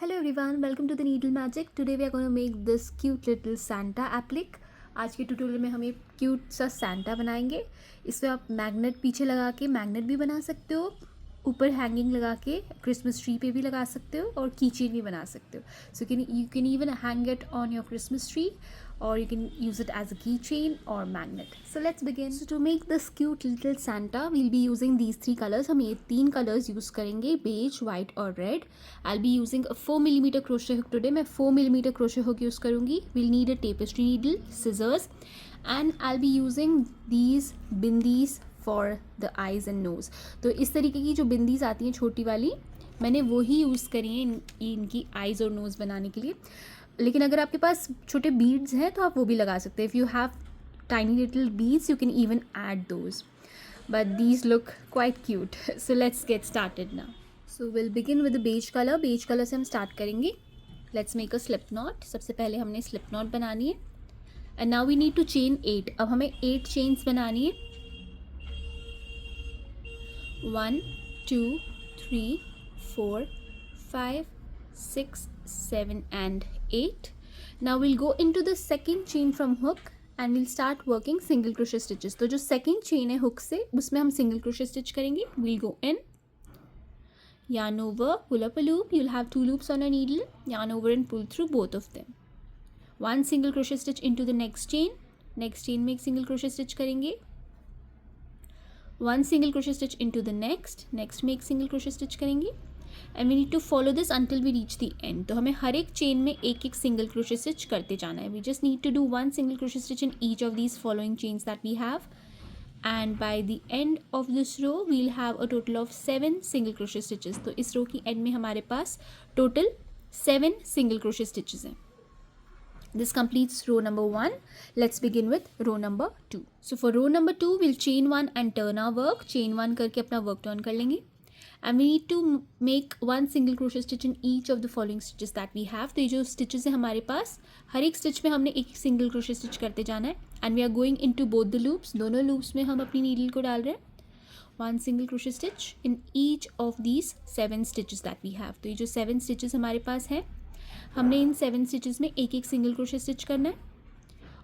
Hello everyone, welcome to the Needle Magic. Today we are going to make this cute little Santa applique. आज के tutorial में हम एक cute सा Santa बनाएंगे. इसमें आप मैग्नेट पीछे लगा के मैग्नेट भी बना सकते हो, ऊपर हैंगिंग लगा के क्रिसमस ट्री पे भी लगा सकते हो और की चेन भी बना सकते हो. So you can even hang it on your Christmas tree or you can use it as a keychain or magnet. So let's begin. So to make this cute little Santa, we'll be using these three colors. हम ये तीन colors use करेंगे, beige, white और red. I'll be using a 4mm crochet hook today. मैं 4mm crochet hook use करूँगी. We'll need a tapestry needle, scissors, and I'll be using these bindis for the eyes and nose. तो इस तरीके की जो बिंदीज आती हैं छोटी वाली, मैंने वो ही यूज़ करी हैं इनकी आइज़ और नोज़ बनाने के लिए. लेकिन अगर आपके पास छोटे बीड्स हैं तो आप वो भी लगा सकते हैं. If you have tiny little beads you can even add those, but these look quite cute. So let's get started now. So will begin with the beige colour. Beige colour से हम स्टार्ट करेंगे. Let's make a slip knot. सबसे पहले हमने slip knot बनानी है. And now we need to chain 8. अब हमें 8 चेन्स बनानी है. 1 2 3 4 5 6 7 and 8. Now we'll go into the second chain from hook and we'll start working single crochet stitches. तो जो second chain है hook से उसमें हम single crochet stitch करेंगे. We'll go in, yarn over, pull up a loop. You'll have 2 loops on a needle. Yarn over and pull through both of them. One single crochet stitch into the next chain. Next chain में एक single crochet stitch करेंगे. One single crochet stitch into the next. Next में एक single crochet stitch करेंगे. And we need to follow this until we reach the end. तो हमें हर एक chain में एक एक सिंगल क्रोशे स्टिच करते जाना है. We just need to do 1 single crochet stitch in each of these following chains that we have. And by the end of this row we will have a total of 7 single crochet stitches. तो इस row की end में हमारे पास total 7 single crochet stitches हैं. This completes row number 1. Let's begin with row number 2. So for row number 2 we'll chain 1 and turn our work. Chain 1 करके अपना work turn कर लेंगे. And we need to make 1 single crochet stitch in each of the following stitches that we have. तो ये जो stitches है हमारे पास, हर एक stitch में हमने एक single crochet stitch करते जाना है. And we are going into both the loops. दोनों loops में हम अपनी needle को डाल रहे हैं. 1 single crochet stitch in each of these 7 stitches that we have. तो ये जो 7 stitches हमारे पास हैं, हमने इन 7 stitches में एक एक single crochet stitch करना है.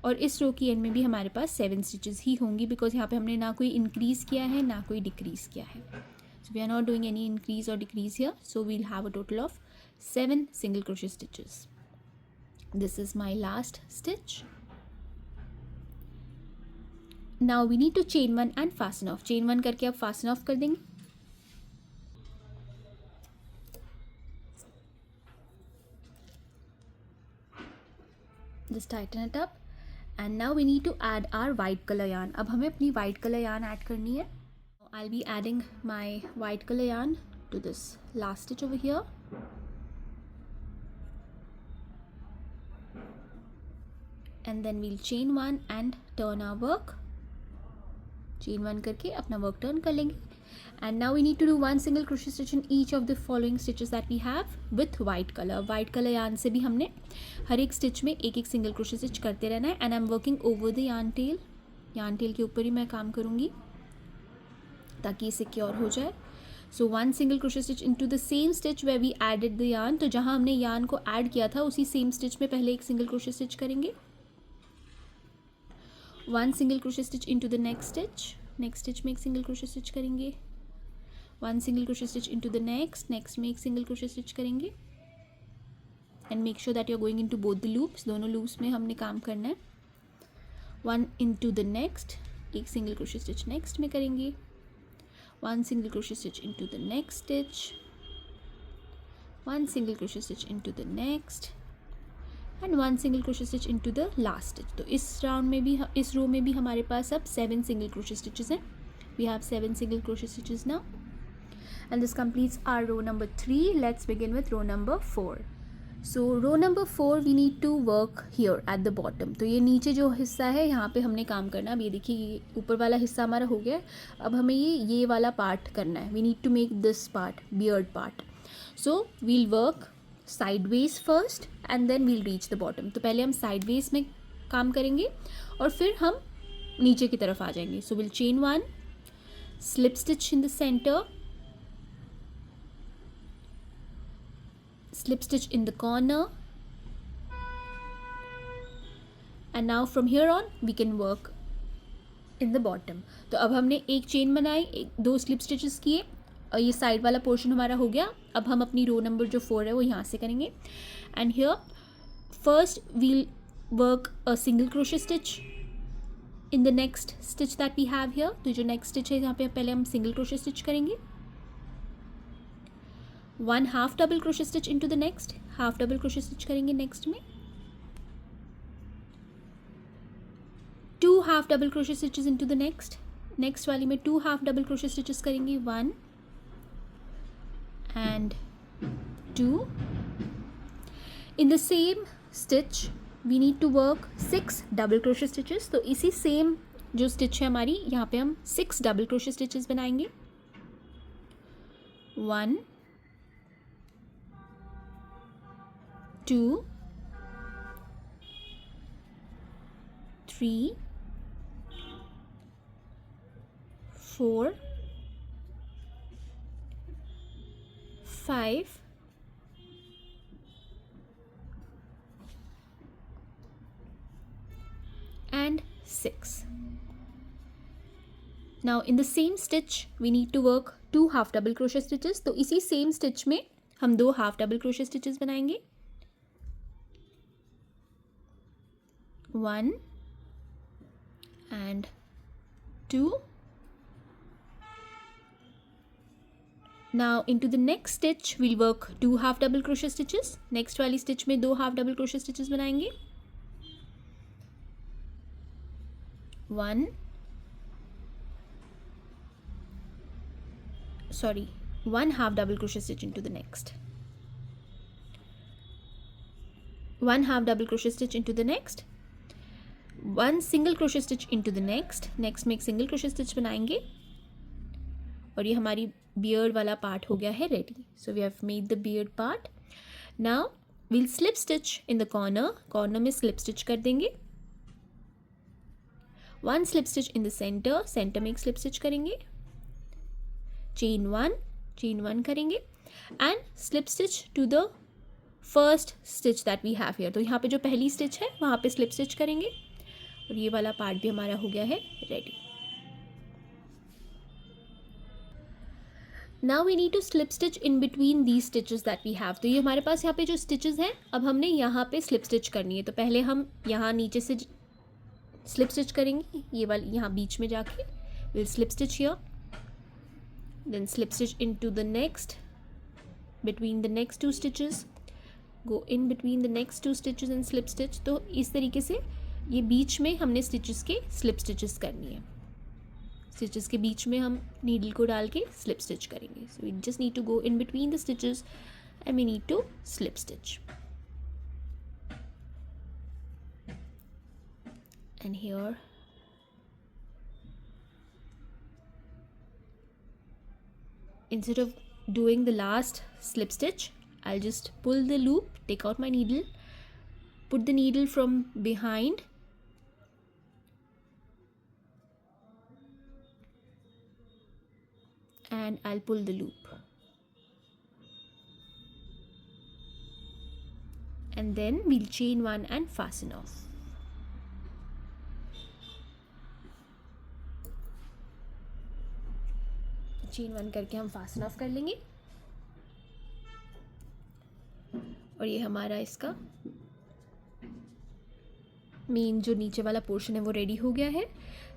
और इस रो की एंड में भी हमारे पास 7 stitches ही होंगी, बिकॉज यहाँ पे हमने ना कोई इंक्रीज़ किया है ना कोई डिक्रीज़ किया है. So we are not doing any increase or decrease here. So we'll have a total of 7 single crochet stitches. This is my last stitch. Now we need to chain 1 and fasten off. Chain 1 करके आप fasten off कर देंगे. Just tighten it up. And now we need to add our white color yarn. अब हमें अपनी white color yarn add करनी है. I'll be adding my white color yarn to this last stitch over here. And then we'll chain 1 and turn our work. Chain 1 करके अपना work turn कर लेंगे. And now we need to do 1 single crochet stitch in each of the following stitches that we have with white color. White color yarn से भी हमने हर एक stitch में एक एक single crochet stitch करते रहना है. And I'm working over the yarn tail. Yarn tail के ऊपर ही मैं काम करूँगी ताकि ये सिक्योर हो जाए. So 1 single crochet stitch into the same stitch where we added the yarn. तो जहाँ हमने यार्न को ऐड किया था उसी सेम स्टिच में पहले एक सिंगल क्रोशे स्टिच करेंगे. 1 single crochet stitch into the next stitch. Next stitch में एक सिंगल क्रोशे स्टिच करेंगे. 1 single crochet stitch into the next. Next में एक सिंगल क्रोशे स्टिच करेंगे. And make sure that you are going into both the loops. दोनों loops में हमने काम करना है. 1 इनटू द नेक्स्ट. एक सिंगल क्रोशे स्टिच नेक्स्ट में करेंगे. 1 single crochet stitch into the next stitch, 1 single crochet stitch into the next, and 1 single crochet stitch into the last stitch. तो इस राउंड में भी इस रो में भी हमारे पास अब 7 single crochet stitches हैं. We have 7 single crochet stitches now, and this completes our row number 3. Let's begin with row number 4. So row number 4 we need to work here at the bottom. तो ये नीचे जो हिस्सा है यहाँ पे हमने काम करना है. अब ये देखिए ये ऊपर वाला हिस्सा हमारा हो गया. अब हमें ये वाला पार्ट करना है. We need to make this part beard part. So we'll work sideways first and then we'll reach the bottom. तो पहले हम साइडवेज में काम करेंगे और फिर हम नीचे की तरफ आ जाएंगे. So will chain 1, slip stitch in the centre, slip stitch in the corner, and now from here on we can work in the bottom. तो अब हमने एक चेन बनाई, दो स्लिप स्टिचेस किए और ये साइड वाला पोर्शन हमारा हो गया. अब हम अपनी रो नंबर जो 4 है वो यहाँ से करेंगे. And here first we'll work a single crochet stitch in the next stitch that we have here. तो जो नेक्स्ट स्टिच है यहाँ पे पहले हम सिंगल क्रोशे स्टिच करेंगे. 1 half double crochet stitch into the next, half double crochet stitch करेंगे next में. 2 half double crochet stitches into the next वाली में 2 हाफ डबल क्रोशे स्टिचेस करेंगे. 1 and 2. In the same stitch we need to work 6 double crochet stitches. तो इसी same जो stitch है हमारी यहाँ पे हम 6 डबल क्रोशे स्टिचेस बनाएंगे. 1 2 3 4 5 and 6. Now in the same stitch we need to work 2 half double crochet stitches. तो इसी सेम स्टिच में हम 2 हाफ डबल क्रोशे स्टिचेस बनाएंगे. 1 and 2. Now into the next stitch we'll work 2 half double crochet stitches. Next वाली stitch में 2 half double crochet stitches बनाएंगे. 1 half double crochet stitch into the next. 1 half double crochet stitch into the next. 1 single crochet stitch into the next. Next में एक single crochet stitch बनाएंगे और ये हमारी beard वाला पार्ट हो गया है ready. So we have made the beard part. Now we'll slip stitch in the corner में स्लिप स्टिच कर देंगे. 1 slip stitch in the centre में एक स्लिप स्टिच करेंगे. चेन 1 करेंगे and slip stitch to the first stitch that we have here. तो यहाँ पे जो पहली स्टिच है वहाँ पे स्लिप स्टिच करेंगे और ये वाला पार्ट भी हमारा हो गया है ready. Now we need to slip stitch in between these stitches that we have. तो ये हमारे पास यहाँ पे जो स्टिचेस हैं अब हमने यहाँ पे स्लिप स्टिच करनी है. तो पहले हम यहाँ नीचे से स्लिप स्टिच करेंगे, ये वाली यहाँ बीच में जाके will slip stitch here, then slip stitch into the next between the next 2 stitches, go in between the next 2 stitches and slip stitch. तो इस तरीके से ये बीच में हमने स्टिचेस के स्लिप स्टिचेस करनी है. स्टिचेस के बीच में हम नीडल को डाल के स्लिप स्टिच करेंगे. So we just need to go in between the stitches and we need to slip stitch. And here instead of doing the last slip stitch, I'll just pull the loop, take out my needle, put the needle from behind and I'll pull the loop, and then we'll chain 1 and fasten off. Chain 1 करके हम fasten of कर लेंगे और ये हमारा इसका main जो नीचे वाला पोर्शन है वो रेडी हो गया है.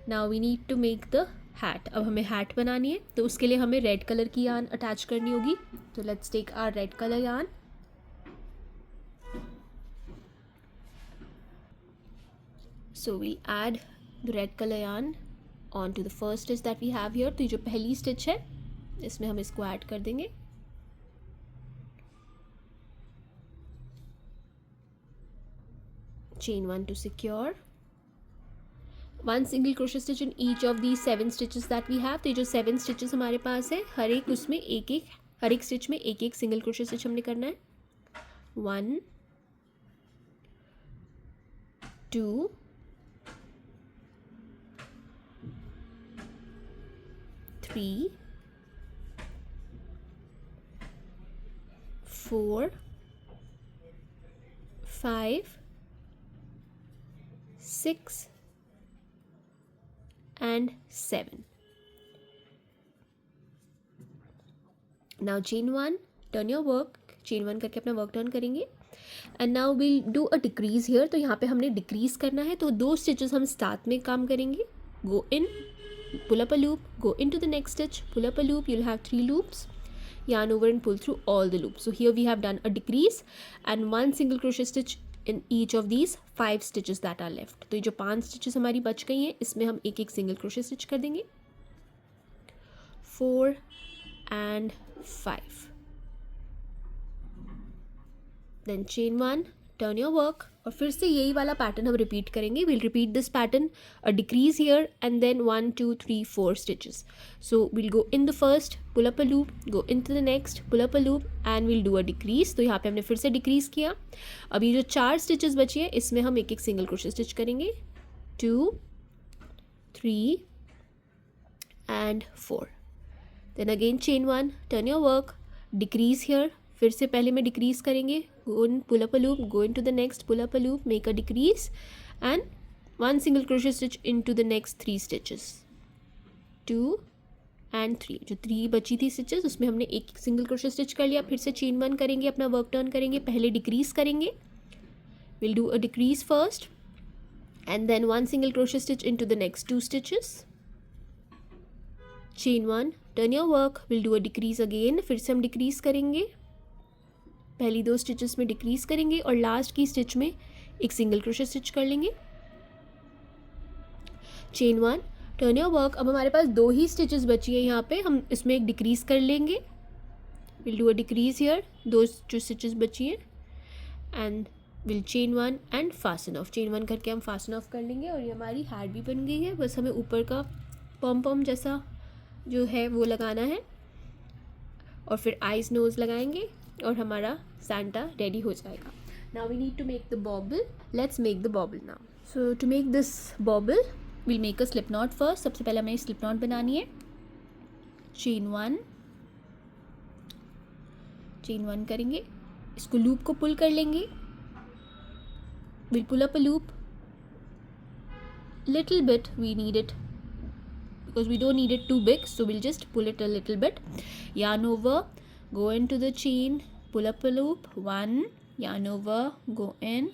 Now we need to make the hat. अब हमें हैट बनानी है तो उसके लिए हमें रेड कलर की यार्न अटैच करनी होगी. तो let's take our red colour yarn. So we add the red colour yarn on to the first stitch that we have here. तो ये जो पहली स्टिच है इसमें हम इसको ऐड कर देंगे. chain 1 to secure, 1 single crochet stitch in each of these 7 stitches that we have. तो ये जो 7 stitches हमारे पास है हर एक उसमें हर एक स्टिच में एक एक सिंगल क्रोशे स्टिच हमने करना है. 1 2 3 4 5, 6 and 7. Now chain 1, turn your work, chain 1 करके अपना वर्क टर्न करेंगे and now will do a decrease here. तो यहाँ पे हमने डिक्रीज करना है, तो 2 स्टिचेस हम साथ में काम करेंगे. Go in, pull up a loop, go into the next stitch, pull up a loop, you'll have 3 loops, yarn over and pull through all the loops. So here we have done a decrease and 1 single crochet stitch in each of these 5 stitches that are left. तो ये जो 5 stitches हमारी बच गई हैं, इसमें हम एक एक single crochet stitch कर देंगे. 4 and 5. Then chain 1, turn your work, और फिर से यही वाला पैटर्न हम रिपीट करेंगे. Will repeat this pattern, a decrease here and then 1 2 3 4 stitches. So will go in the first, pull up a loop, go in to the next, pull up a loop and will do a decrease. तो यहाँ पे हमने फिर से decrease किया. अब ये जो 4 स्टिचेस बची है, इसमें हम एक एक सिंगल क्रोशे स्टिच करेंगे. 2 3 and 4. Then again chain 1, turn your work, decrease here. फिर से पहले में डिक्रीज करेंगे. Go in, pull up a loop, go in to the next, pull up a loop, make a decrease and 1 single crochet stitch in to the next 3 stitches. 2 and 3. जो 3 बची थी stitches, उसमें हमने एक सिंगल क्रोशे स्टिच कर लिया. फिर से चेन 1 करेंगे, अपना वर्क टर्न करेंगे. पहले डिक्रीज करेंगे, will do a decrease first and then 1 single crochet stitch in to the next 2 stitches. Chain 1, turn your work, will do a decrease again. फिर से हम डिक्रीज करेंगे, पहली 2 स्टिचेस में डिक्रीज करेंगे और लास्ट की स्टिच में एक सिंगल क्रोशे स्टिच कर लेंगे. Chain 1, turn your work. अब हमारे पास 2 ही स्टिचेस बची है यहाँ पे, हम इसमें एक डिक्रीज कर लेंगे. Will do a decrease here, 2 जो स्टिचेस बची हैं and will chain 1 and fasten of. Chain 1 करके हम फास्टन ऑफ कर लेंगे और ये हमारी हैट भी बन गई है. बस हमें ऊपर का पॉम पॉम जैसा जो है वो लगाना है और फिर आइज नोज लगाएंगे और हमारा सांता रेडी हो जाएगा. Now we need to make the bobble. Let's make the bobble now. So to make this bobble will make a slip knot first. सबसे पहले हमें स्लिप नॉट बनानी है. चेन 1 करेंगे, इसको लूप को पुल कर लेंगे. Will pull up a loop little bit, we need it because we don't need it too big, so we'll just pull it a little bit. Yarn over, go into the chain, pull up a loop, 1, yarn over, go in,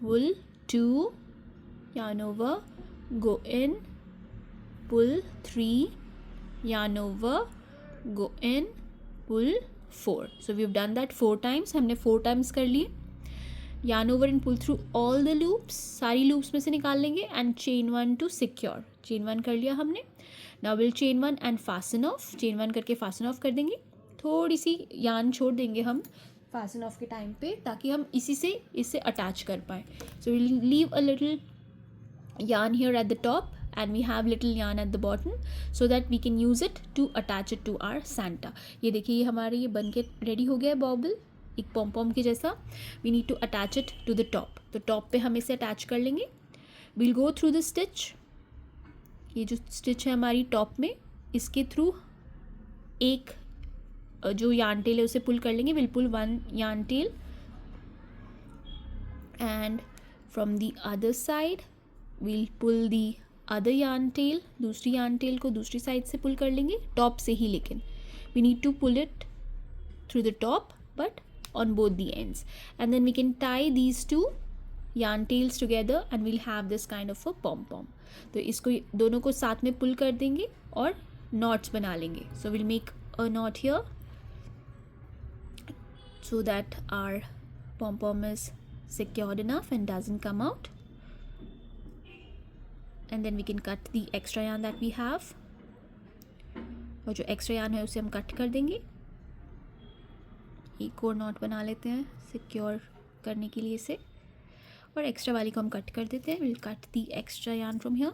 pull 2, yarn over, go in, pull 3, yarn over, go in, pull 4. So we've done that 4 times. हमने 4 times कर लिए. yarn over and pull through all the loops, सारी loops में से निकाल लेंगे and chain 1 to secure. chain 1 कर लिया हमने. now we'll chain 1 and fasten off. chain 1 करके fasten off कर देंगे. थोड़ी सी yarn छोड़ देंगे हम fasten off के टाइम पे, ताकि हम इससे अटैच कर पाए. so we'll leave a little yarn here at the top and we have little yarn at the bottom so that we can use it to attach it to our Santa. ये देखिए, ये हमारे ये बन के ready हो गया है बॉबल, एक पॉम पॉम के जैसा. We need to attach it to the top. तो टॉप पे हम इसे अटैच कर लेंगे. Will go through the stitch. ये जो स्टिच है हमारी टॉप में, इसके थ्रू एक जो यार्न टेल है उसे पुल कर लेंगे. Will pull 1 yarn tail end from the other side will pull the other yarn tail. दूसरी यार्न टेल को दूसरी साइड से पुल कर लेंगे, टॉप से ही. लेकिन we need to pull it through the top but on both the ends, and then we can tie these 2 yarn tails together and we'll have this kind of a pom pom. तो इसको दोनों को साथ में पुल कर देंगे और knots बना लेंगे. so we'll make a knot here so that our pom pom is secured enough and doesn't come out, and then we can cut the extra yarn that we have. और जो extra yarn है उसे हम cut कर देंगे. एक और not बना लेते हैं सिक्योर करने के लिए इसे, और एक्स्ट्रा वाली को हम कट कर देते हैं. Will cut the extra yarn from here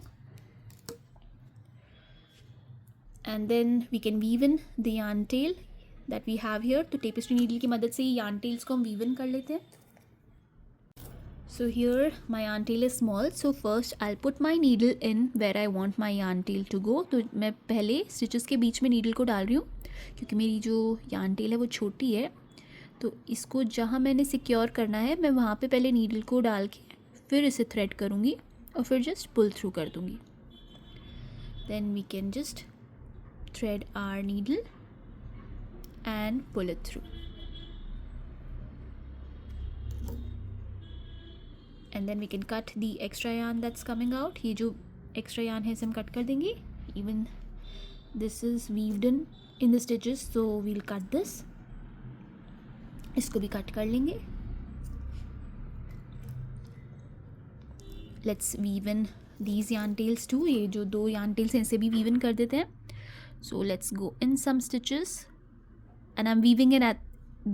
and then we can weave in the yarn tail that we have here. तो टेपेस्ट्री नीडल की मदद से ये यार्न टेल्स को हम वीव इन कर लेते हैं. So here my yarn tail is small, so first I put my needle in where I want my yarn tail to go. तो मैं पहले स्टिचेस के बीच में नीडल को डाल रही हूँ क्योंकि मेरी जो यार्न टेल है वो छोटी है, तो इसको जहाँ मैंने सिक्योर करना है मैं वहाँ पे पहले नीडल को डाल के फिर इसे थ्रेड करूँगी और फिर जस्ट पुल थ्रू कर दूँगी. Then we can just thread our needle and pull it through, and then we can cut the extra yarn that's coming out. ये जो extra yarn है इसे हम कट कर देंगे. Even this is weaved in the stitches, so we'll cut this. इसको भी cut कर लेंगे. Let's weave in these yarn tails too. ये जो दो yarn tails हैं इसे भी weave in कर देते हैं. So let's go in some stitches and I'm weaving in at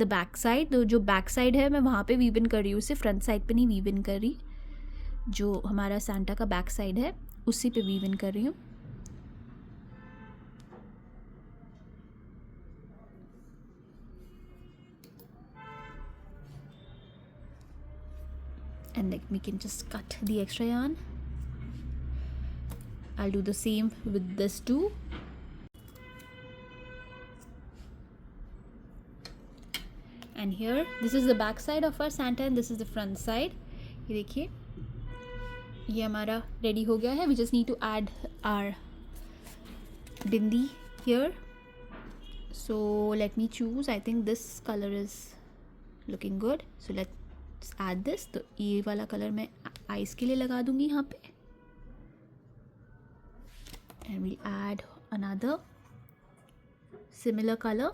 the back side. तो जो back side है मैं वहाँ पे weave in कर रही हूँ, उसे front side पे नहीं weave in कर रही. जो हमारा सांता का back side है उसी पे weave in कर रही हूँ. And like we can just cut the extra yarn. I'll do the same with this too. And here this is the back side of our Santa and this is the front side. ये देखिए ये हमारा ready हो गया है. We just need to add our bindi here. So let me choose. I think this color is looking good. So let's add this. तो ये वाला कलर मैं eyes के लिए लगा दूँगी यहाँ पे. And we'll add another similar color.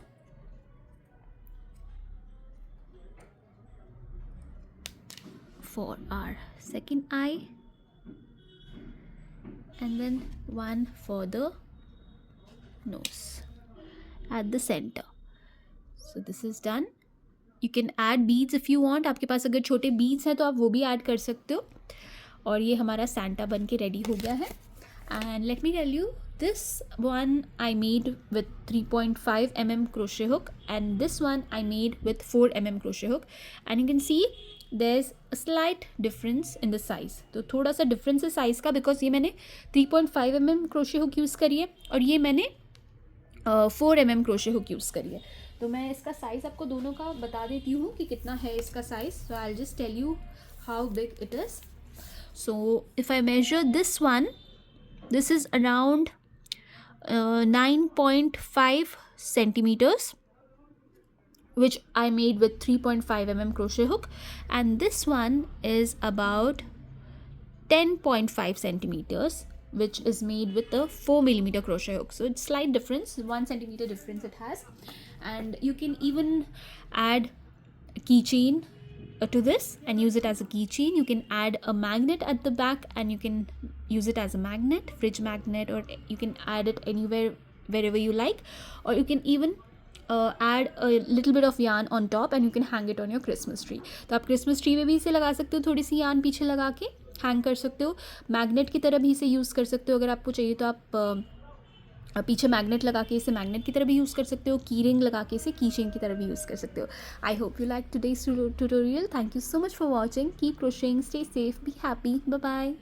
For our second eye, and then one for the nose at the center. So this is done. You can add beads if you want. आपके पास अगर छोटे beads हैं तो आप वो भी add कर सकते हो. और ये हमारा Santa बन के ready हो गया है. And let me tell you, this one I made with 3.5 mm crochet hook and this one I made with 4 mm crochet hook, and you can see there's a slight difference in the size. तो थोड़ा सा difference है size का because ये मैंने 3.5 mm crochet hook use करी है और ये मैंने 4 mm crochet hook यूज़ करी है. तो मैं इसका size आपको दोनों का बता देती हूँ कि कितना है इसका size. So I'll just tell you how big it is. So if I measure this one, this is around 9.5 centimeters, which I made with 3.5 mm crochet hook, and this one is about 10.5 centimeters, which is made with a 4 mm crochet hook. So it's slight difference, 1 centimeter difference it has. And you can even add a keychain to this and use it as a keychain. You can add a magnet at the back and you can use it as a magnet, fridge magnet, or you can add it anywhere wherever you like, or you can even add a little bit of yarn on top and you can hang it on your Christmas tree. तो आप Christmas tree में भी इसे लगा सकते हो, थोड़ी सी yarn पीछे लगा के hang कर सकते हो. मैग्नेट की तरह भी इसे यूज़ कर सकते हो. अगर आपको चाहिए तो आप पीछे मैग्नेट लगा के इसे मैग्नेट की तरह भी यूज़ कर सकते हो. की रिंग लगा के इसे की चेन की तरह भी यूज़ कर सकते हो. I hope you like today's tutorial. Thank you so much for watching. Keep crocheting, stay safe, be happy. Bye bye.